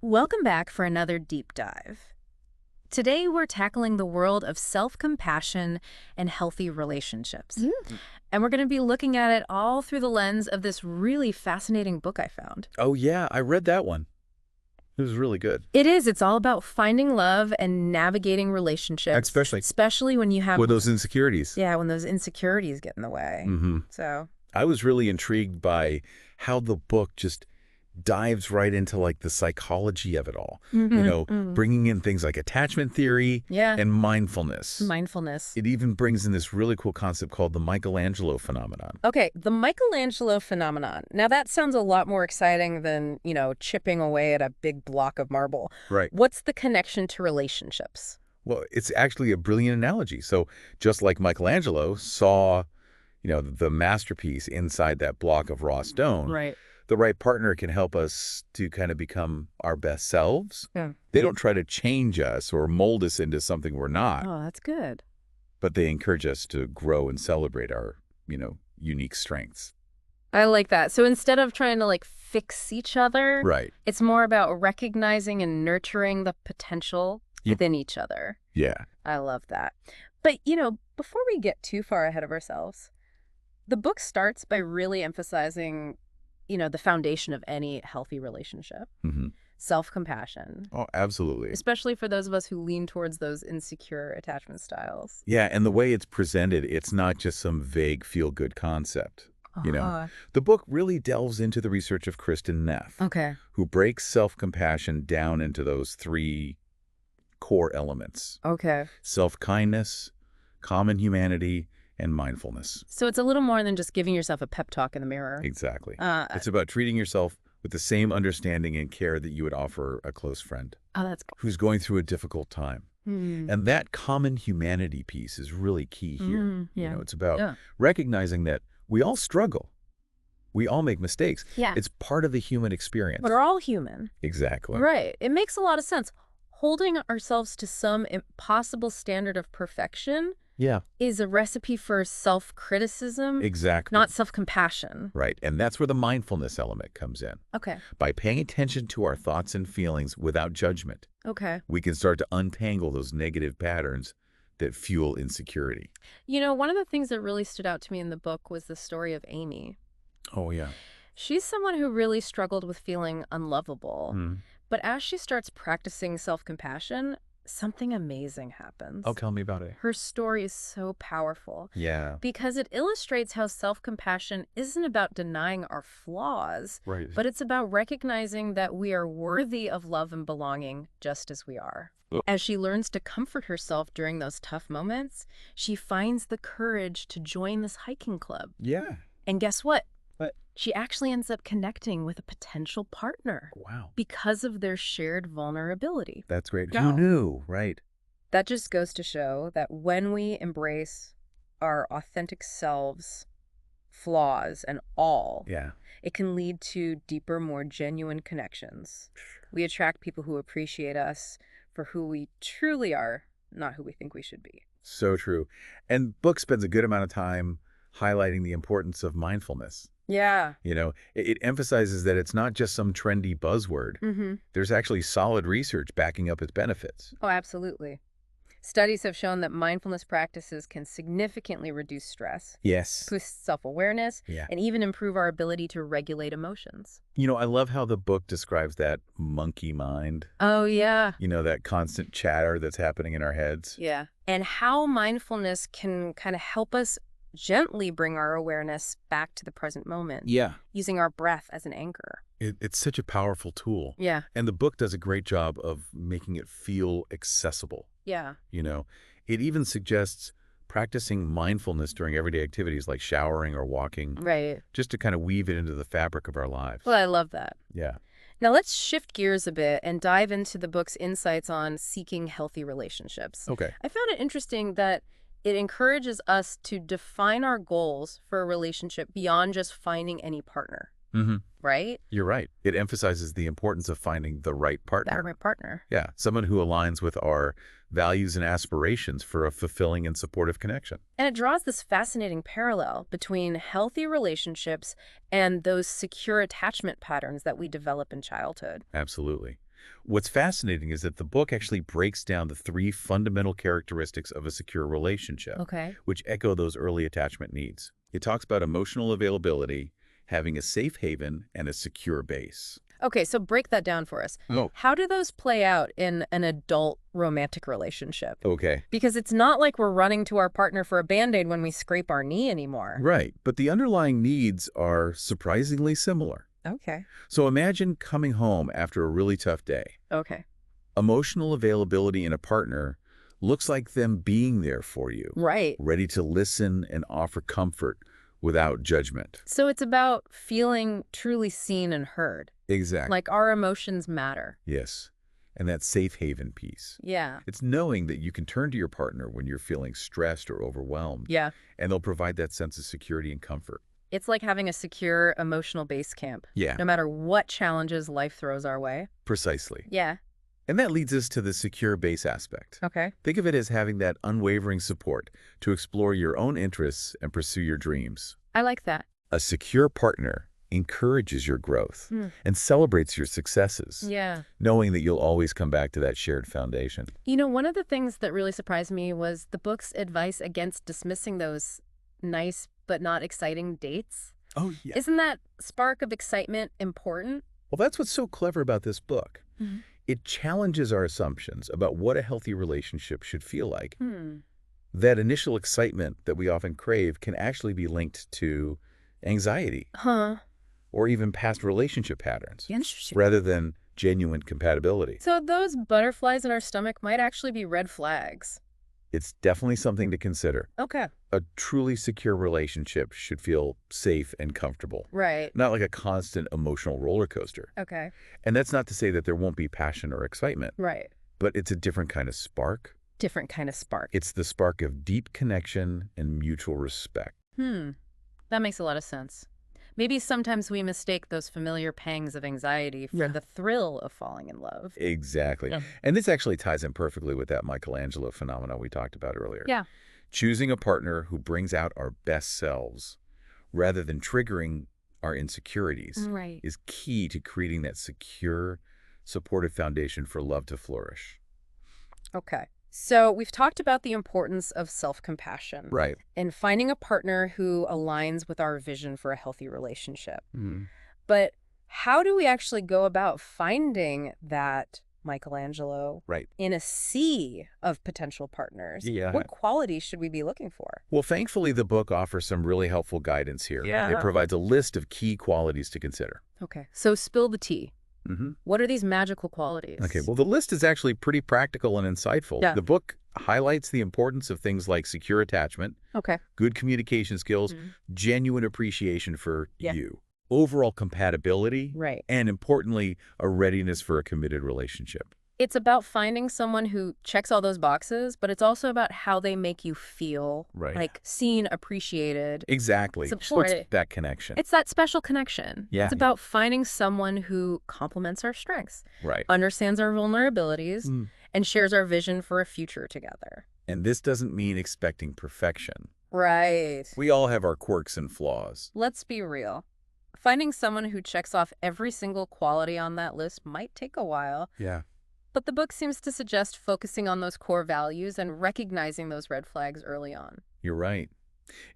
Welcome back for another deep dive. Today, we're tackling the world of self-compassion and healthy relationships. And we're going to be looking at it all through the lens of this really fascinating book I found. Oh, yeah, I read that one. It was really good. It is. It's all about finding love and navigating relationships. Especially when you have... with those insecurities. Yeah, when those insecurities get in the way. So... I was really intrigued by how the book just dives right into like the psychology of it all. Bringing in things like attachment theory and mindfulness. Mindfulness. It even brings in this really cool concept called the Michelangelo phenomenon. Okay, the Michelangelo phenomenon. Now that sounds a lot more exciting than, chipping away at a big block of marble. Right. What's the connection to relationships? Well, it's actually a brilliant analogy. So just like Michelangelo saw, the masterpiece inside that block of raw stone, Right. the right partner can help us to kind of become our best selves. Yeah. They don't try to change us or mold us into something we're not, Oh, that's good. but they encourage us to grow and celebrate our, unique strengths. I like that. So instead of trying to fix each other, Right. it's more about recognizing and nurturing the potential within each other. Yeah. I love that. But, before we get too far ahead of ourselves, the book starts by really emphasizing, the foundation of any healthy relationship. Self-compassion. Oh, absolutely. Especially for those of us who lean towards those insecure attachment styles. Yeah, and the way it's presented, it's not just some vague feel-good concept. The book really delves into the research of Kristen Neff, Okay. who breaks self-compassion down into those three core elements: Okay. self-kindness, common humanity, and mindfulness. So it's a little more than just giving yourself a pep talk in the mirror. Exactly. It's about treating yourself with the same understanding and care that you would offer a close friend Oh, that's cool. who's going through a difficult time. And that common humanity piece is really key here. Yeah. It's about recognizing that we all struggle. We all make mistakes. Yeah. It's part of the human experience. But we're all human. Exactly. Right. It makes a lot of sense. Holding ourselves to some impossible standard of perfection is a recipe for self-criticism, Exactly. not self-compassion. Right. And that's where the mindfulness element comes in. Okay. By paying attention to our thoughts and feelings without judgment, Okay. we can start to untangle those negative patterns that fuel insecurity. One of the things that really stood out to me in the book was the story of Amy. Oh, yeah. She's someone who really struggled with feeling unlovable. But as she starts practicing self-compassion, something amazing happens. Oh, tell me about it. Her story is so powerful. Yeah. Because it illustrates how self-compassion isn't about denying our flaws, Right. but it's about recognizing that we are worthy of love and belonging just as we are. As she learns to comfort herself during those tough moments, she finds the courage to join this hiking club. Yeah. And guess what? What? She actually ends up connecting with a potential partner. Wow. Because of their shared vulnerability. That's great. Wow. Who knew? Right. That just goes to show that when we embrace our authentic selves, flaws, and all, it can lead to deeper, more genuine connections. We attract people who appreciate us for who we truly are, not who we think we should be. So true. And book spends a good amount of time highlighting the importance of mindfulness. Yeah. It emphasizes that it's not just some trendy buzzword. There's actually solid research backing up its benefits. Oh, absolutely. Studies have shown that mindfulness practices can significantly reduce stress, Yes. boost self-awareness, Yeah. and even improve our ability to regulate emotions. I love how the book describes that monkey mind. Oh, yeah. That constant chatter that's happening in our heads. Yeah. And how mindfulness can kind of help us gently bring our awareness back to the present moment. Yeah. Using our breath as an anchor. It's such a powerful tool. Yeah. And the book does a great job of making it feel accessible. Yeah. It even suggests practicing mindfulness during everyday activities like showering or walking. Right. Just to kind of weave it into the fabric of our lives. Well, I love that. Yeah. Now let's shift gears a bit and dive into the book's insights on seeking healthy relationships. Okay. I found it interesting that it encourages us to define our goals for a relationship beyond just finding any partner. Right? You're right. It emphasizes the importance of finding the right partner. That right partner. Yeah. Someone who aligns with our values and aspirations for a fulfilling and supportive connection. And it draws this fascinating parallel between healthy relationships and those secure attachment patterns that we develop in childhood. Absolutely. What's fascinating is that the book actually breaks down the 3 fundamental characteristics of a secure relationship, Okay. which echo those early attachment needs. It talks about emotional availability, having a safe haven, and a secure base. Okay, so break that down for us. Oh, How do those play out in an adult romantic relationship? okay. Because it's not like we're running to our partner for a Band-Aid when we scrape our knee anymore. Right, but the underlying needs are surprisingly similar. Okay. So imagine coming home after a really tough day. Okay. Emotional availability in a partner looks like them being there for you, Right. ready to listen and offer comfort without judgment. So it's about feeling truly seen and heard. Exactly. Like our emotions matter. Yes. And that safe haven piece. Yeah. It's knowing that you can turn to your partner when you're feeling stressed or overwhelmed, Yeah. and they'll provide that sense of security and comfort. It's like having a secure emotional base camp. Yeah, No matter what challenges life throws our way. precisely. Yeah. And that leads us to the secure base aspect. Okay. Think of it as having that unwavering support to explore your own interests and pursue your dreams. I like that. A secure partner encourages your growth and celebrates your successes, Yeah. knowing that you'll always come back to that shared foundation. You know, one of the things that really surprised me was the book's advice against dismissing those nice but not exciting dates. Oh, yeah. Isn't that spark of excitement important? Well, that's what's so clever about this book. Mhm. It challenges our assumptions about what a healthy relationship should feel like. Hmm. That initial excitement that we often crave can actually be linked to anxiety Huh. or even past relationship patterns, Interesting. rather than genuine compatibility. So those butterflies in our stomach might actually be red flags. It's definitely something to consider. Okay. A truly secure relationship should feel safe and comfortable, Right. not like a constant emotional roller coaster. Okay. And that's not to say that there won't be passion or excitement, Right. but it's a different kind of spark. Different kind of spark. It's the spark of deep connection and mutual respect. That makes a lot of sense. Maybe sometimes we mistake those familiar pangs of anxiety for the thrill of falling in love. Exactly. Yeah. And this actually ties in perfectly with that Michelangelo phenomenon we talked about earlier. Yeah. Choosing a partner who brings out our best selves rather than triggering our insecurities Right. is key to creating that secure, supportive foundation for love to flourish. Okay. So we've talked about the importance of self-compassion. Right. And finding a partner who aligns with our vision for a healthy relationship. Mm. But how do we actually go about finding that Michelangelo Right. in a sea of potential partners? Yeah. What qualities should we be looking for? Well, thankfully, the book offers some really helpful guidance here. Yeah. It provides a list of key qualities to consider. Okay. So spill the tea. Mm-hmm. What are these magical qualities? Okay, well, the list is actually pretty practical and insightful. Yeah. The book highlights the importance of things like secure attachment, Okay. good communication skills, Mhm. genuine appreciation for Yeah. you, overall compatibility, Right. and importantly, a readiness for a committed relationship. It's about finding someone who checks all those boxes, but it's also about how they make you feel. Right. Like seen, appreciated. Exactly. Support. What's that connection? It's that special connection. Yeah. It's about finding someone who complements our strengths, Right. understands our vulnerabilities, Mm. and shares our vision for a future together. And this doesn't mean expecting perfection. Right. We all have our quirks and flaws. Let's be real. Finding someone who checks off every single quality on that list might take a while. Yeah. But the book seems to suggest focusing on those core values and recognizing those red flags early on. You're right.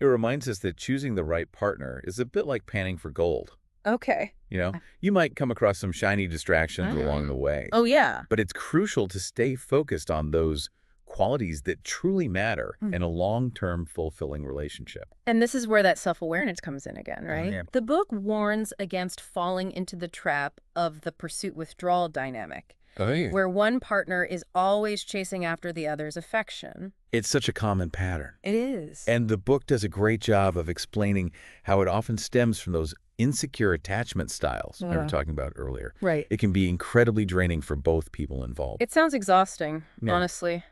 It reminds us that choosing the right partner is a bit like panning for gold. Okay. You might come across some shiny distractions along the way. Oh, yeah. But it's crucial to stay focused on those qualities that truly matter in a long-term fulfilling relationship. And this is where that self-awareness comes in again, right? yeah. The book warns against falling into the trap of the pursuit-withdrawal dynamic, Oh, yeah. where one partner is always chasing after the other's affection. It's such a common pattern. It is. And the book does a great job of explaining how it often stems from those insecure attachment styles we were talking about earlier. Right. It can be incredibly draining for both people involved. It sounds exhausting, Yeah. honestly.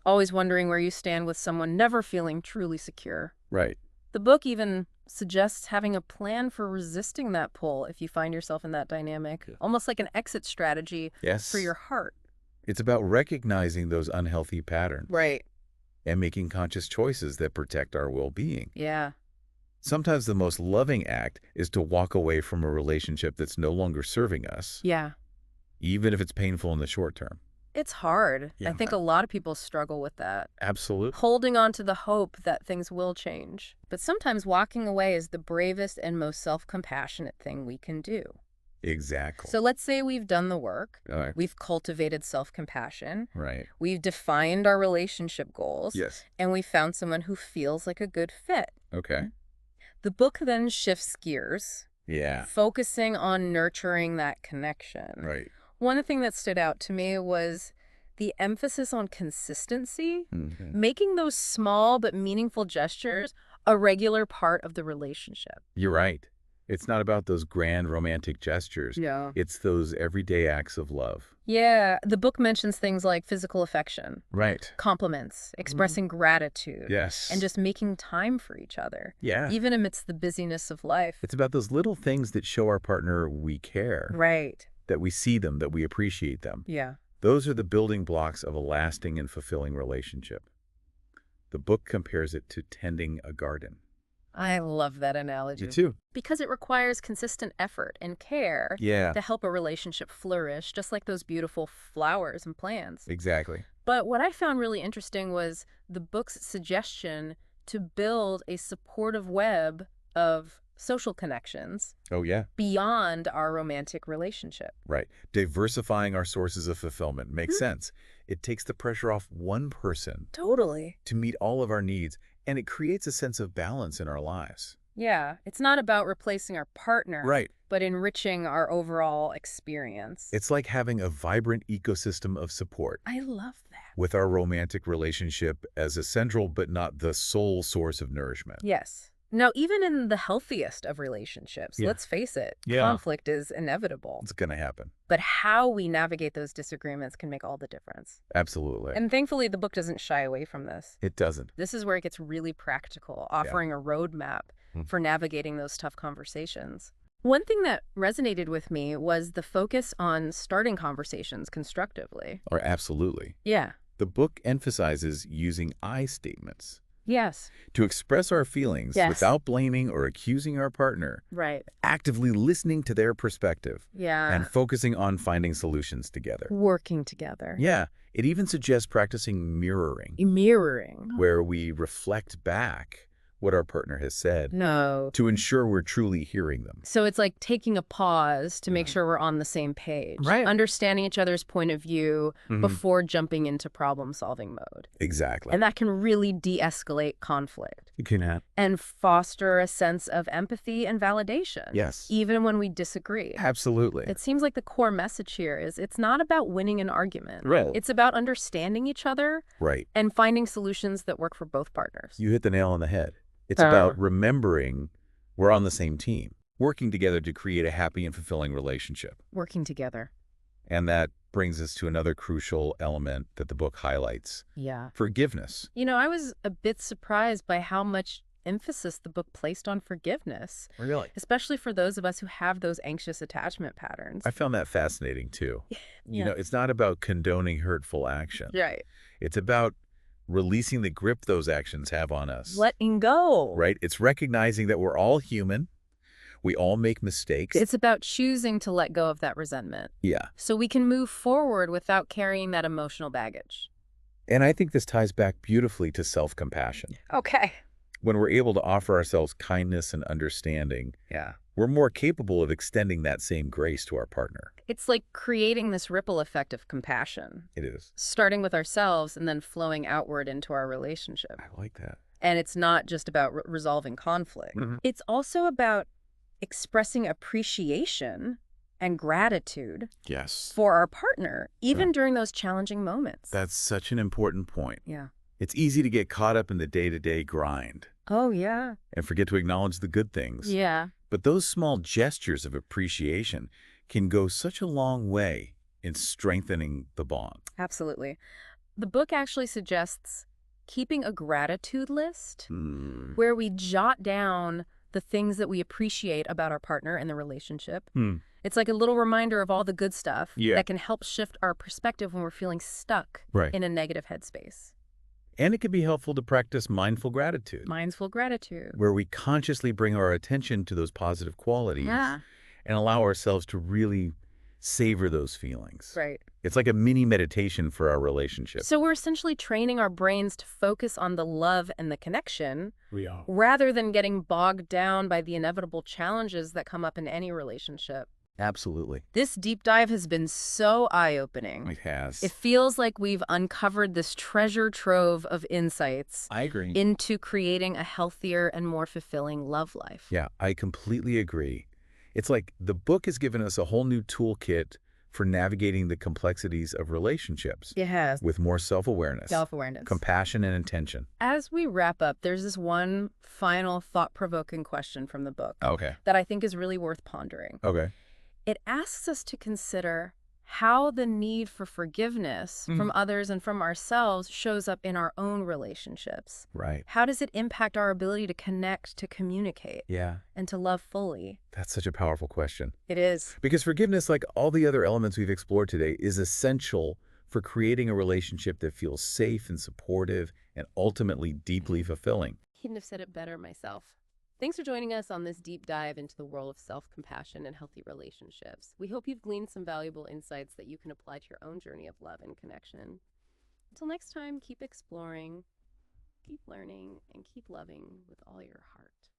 Always wondering where you stand with someone, never feeling truly secure. Right. The book even suggests having a plan for resisting that pull if you find yourself in that dynamic, almost like an exit strategy Yes. for your heart. It's about recognizing those unhealthy patterns Right. and making conscious choices that protect our well-being. Yeah. Sometimes the most loving act is to walk away from a relationship that's no longer serving us. Yeah. even if it's painful in the short term. It's hard. Yeah. I think a lot of people struggle with that. Absolutely. Holding on to the hope that things will change. But sometimes walking away is the bravest and most self-compassionate thing we can do. Exactly. So let's say we've done the work. All right. We've cultivated self-compassion. Right. We've defined our relationship goals. Yes. And we found someone who feels like a good fit. Okay. The book then shifts gears. Yeah. Focusing on nurturing that connection. Right. One thing that stood out to me was the emphasis on consistency, making those small but meaningful gestures a regular part of the relationship. You're right. It's not about those grand romantic gestures. Yeah. It's those everyday acts of love. Yeah, the book mentions things like physical affection. Right. Compliments, expressing gratitude. Yes. And just making time for each other. Yeah. Even amidst the busyness of life. It's about those little things that show our partner we care. Right. That we see them, that we appreciate them. Yeah. Those are the building blocks of a lasting and fulfilling relationship. The book compares it to tending a garden. I love that analogy. Me too. Because it requires consistent effort and care to help a relationship flourish, just like those beautiful flowers and plants. Exactly. But what I found really interesting was the book's suggestion to build a supportive web of social connections. Oh, yeah. Beyond our romantic relationship. Right. Diversifying our sources of fulfillment makes sense. It takes the pressure off one person. Totally. To meet all of our needs, and it creates a sense of balance in our lives. Yeah. It's not about replacing our partner. Right. But enriching our overall experience. It's like having a vibrant ecosystem of support. I love that. With our romantic relationship as a central but not the sole source of nourishment. Yes. Now, even in the healthiest of relationships, let's face it, conflict is inevitable. It's going to happen. But how we navigate those disagreements can make all the difference. Absolutely. And thankfully, the book doesn't shy away from this. It doesn't. This is where it gets really practical, offering a roadmap for navigating those tough conversations. One thing that resonated with me was the focus on starting conversations constructively. Or absolutely. Yeah. The book emphasizes using I statements. Yes. To express our feelings without blaming or accusing our partner. Right. Actively listening to their perspective. Yeah. And focusing on finding solutions together. Working together. Yeah. It even suggests practicing mirroring. Mirroring. Where we reflect back what our partner has said. No. To ensure we're truly hearing them. So it's like taking a pause to make sure we're on the same page. Right. Understanding each other's point of view before jumping into problem-solving mode. Exactly. And that can really de-escalate conflict. It can. And foster a sense of empathy and validation. Yes. Even when we disagree. Absolutely. It seems like the core message here is it's not about winning an argument. Right. It's about understanding each other. Right. And finding solutions that work for both partners. You hit the nail on the head. It's about remembering we're on the same team, working together to create a happy and fulfilling relationship. Working together. And that brings us to another crucial element that the book highlights. Yeah. Forgiveness. You know, I was a bit surprised by how much emphasis the book placed on forgiveness. Really? Especially for those of us who have those anxious attachment patterns. I found that fascinating, too. You know, it's not about condoning hurtful action. Right. It's about releasing the grip those actions have on us. Letting go. Right? It's recognizing that we're all human. We all make mistakes. It's about choosing to let go of that resentment. Yeah. So we can move forward without carrying that emotional baggage. And I think this ties back beautifully to self-compassion. Okay. When we're able to offer ourselves kindness and understanding, we're more capable of extending that same grace to our partner. It's like creating this ripple effect of compassion. It is. Starting with ourselves and then flowing outward into our relationship. I like that. And it's not just about resolving conflict. It's also about expressing appreciation and gratitude for our partner, even during those challenging moments. That's such an important point. Yeah. It's easy to get caught up in the day-to-day grind. Oh, yeah. And forget to acknowledge the good things. Yeah. But those small gestures of appreciation can go such a long way in strengthening the bond. Absolutely. The book actually suggests keeping a gratitude list where we jot down the things that we appreciate about our partner and the relationship. It's like a little reminder of all the good stuff that can help shift our perspective when we're feeling stuck in a negative headspace. And it can be helpful to practice mindful gratitude. Mindful gratitude. Where we consciously bring our attention to those positive qualities and allow ourselves to really savor those feelings. Right. It's like a mini meditation for our relationship. So we're essentially training our brains to focus on the love and the connection. We are. Rather than getting bogged down by the inevitable challenges that come up in any relationship. Absolutely. This deep dive has been so eye-opening. It has. It feels like we've uncovered this treasure trove of insights. I agree. Into creating a healthier and more fulfilling love life. Yeah, I completely agree. It's like the book has given us a whole new toolkit for navigating the complexities of relationships. It has. With more self-awareness. Self-awareness. Compassion and intention. As we wrap up, there's this one final thought-provoking question from the book. Okay. That I think is really worth pondering. Okay. It asks us to consider how the need for forgiveness from others and from ourselves shows up in our own relationships. Right. How does it impact our ability to connect, to communicate, and to love fully? That's such a powerful question. It is. Because forgiveness, like all the other elements we've explored today, is essential for creating a relationship that feels safe and supportive and ultimately deeply fulfilling. Couldn't have said it better myself. Thanks for joining us on this deep dive into the world of self-compassion and healthy relationships. We hope you've gleaned some valuable insights that you can apply to your own journey of love and connection. Until next time, keep exploring, keep learning, and keep loving with all your heart.